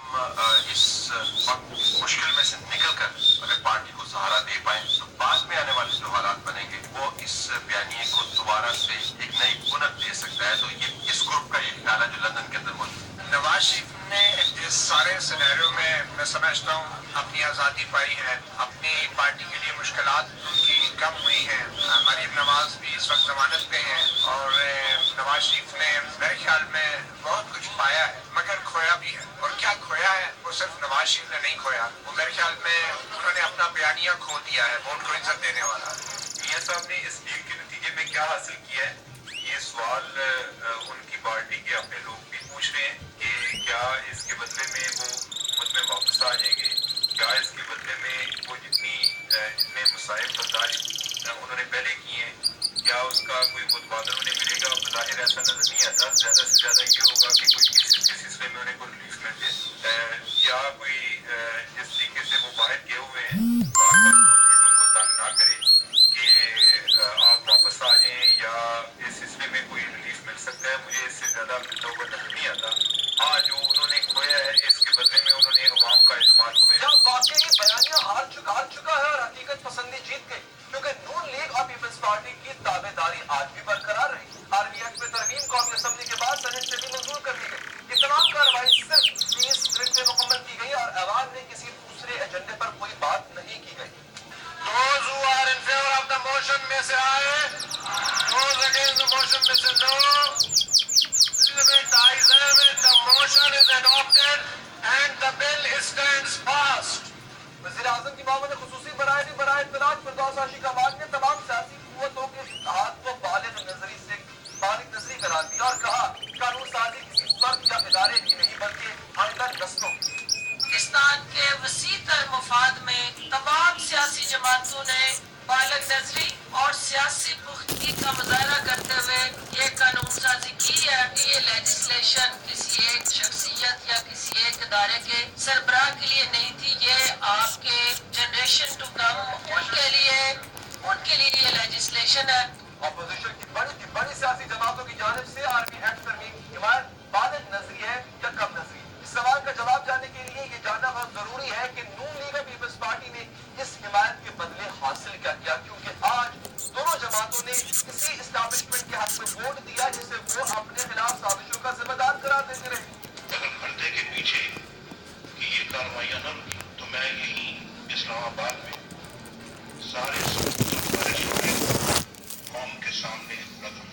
اس وقت مشکل میں سے نکل کر اگر پارٹی کو سہارا دے پائیں تو بعد میں آنے والے جو حالات بنیں گے وہ اس بیانیے کو دوبارہ سے ایک نئی بنیاد دے سکتا ہے. تو یہ اس گروپ کا یہ خیال ہے جو لندن کے اندر موجود ہے. نواز شریف نے اس سارے سینیریو میں سمجھتا ہوں اپنی آزادی پائی ہے. اپنی پارٹی کے لیے مشکلات ان کی کم ہوئی ہیں. مریم نواز بھی اس وقت ضمانت پہ ہیں اور نواز شریف نے میرے خیال میں بہت کچھ پایا ہے مگر کھویا بھی ہے. اور کیا کھویا ہے وہ صرف نواز شریف نے نہیں کھویا, وہ میرے خیال میں انہوں نے اپنا بیانیہ کھو دیا ہے ووٹ کو عزت دینے والا. میاں صاحب نے اس ڈیل کے نتیجے میں کیا حاصل کیا ہے؟ یہ سوال ان کی پارٹی کے اپنے لوگ بھی پوچھ رہے ہیں کہ کیا اس کے بدلے میں وہ حکومت میں واپس آ جائیں گے, کیا اس کے بدلے میں وہ جتنے مسائل برداشت انہوں نے پہلے کیے ہیں کیا اس کا کوئی متبادل انہیں ملے گا. بظاہر ایسا نظر نہیں آتا. زیادہ سے زیادہ یہ ہوگا کہ کوئی کیسز کے سلسلے میں انہیں کوئی ریلیف مل جائے یا کوئی جس طریقے سے وہ باہر کیے ہوئے ہیں بار بار گورنمنٹ ان کو تنگ نہ کرے کہ آپ واپس آ جائیں یا اس سلسلے میں کوئی ریلیف مل سکتا ہے. مجھے اس سے زیادہ ملتا ہوا نظر نہیں آتا. ہاں جو انہوں نے کھویا ہے اس کے بدلے میں انہوں نے عوام کا اعتماد کھویا. جب واقعی بیانیہ ہار چکا ہے اور حقیقت پسندی جیت گئی کیونکہ نون لیگ اور پیپلز پارٹی کی تابع داری آج بھی برقرار رہی. آرمی ایکٹ میں ترمیم قومی اسمبلی کے بعد سینٹ سے بھی منظور کر دی گئی. یہ تمام کارروائی صرف 30 منٹ میں مکمل کی گئی اور ایوان میں کسی دوسرے ایجنڈے پر کوئی بات نہیں کی گئی. Those who are in favor of the motion may say aye. Those against the motion may say no. The motion is adopted and the bill stands fast. وزیر اعظم کی معاون خصوصی برائے اطلاعات فردوس عاشق احمد نے تمام سیاسی قوتوں کے اتحاد کو بالغ نظری قرار دیا اور کہا قانون سازی کسی فرد یا ادارے کی نہیں بلکہ اندر نسلوں کی. پاکستان کے وسیع تر مفاد میں تمام سیاسی جماعتوں نے بالغ نظری اور سیاسی پختگی کا مظاہرہ کرتے ہوئے یہ قانون سازی کی ہے کہ یہ لیجسلیشن کسی ایک شخصیت یا کسی ایک ادارے کے سربراہ کے لیے نہیں تھی. یہ آپ کے جنریشن ٹو کم ان کے لیے یہ لیجسلیشن ہے. اپوزیشن کی بڑی سیاسی جماعتوں کی جانب سے آرمی ایکٹ ترمیم کی حمایت بالغ نظری ہے یا کم نظری. اس سوال کا جواب جاننے کے لیے یہ جاننا بہت ضروری ہے کہ نون لیگ اور پیپلز پارٹی نے اس حمایت کے بدلے حاصل کیا کیا, کیونکہ آج دونوں جماعتوں نے اسی اسٹیبلشمنٹ کے حق میں ووٹ دیا جسے وہ اپنے خلاف سازشوں کا ذمہ دار قرار دیتے رہے. اگر پردے کے پیچھے کہ یہ کارروائیاں نہ رکی تو میں یہیں اسلام آباد میں سارے قوم کے سامنے رکھوں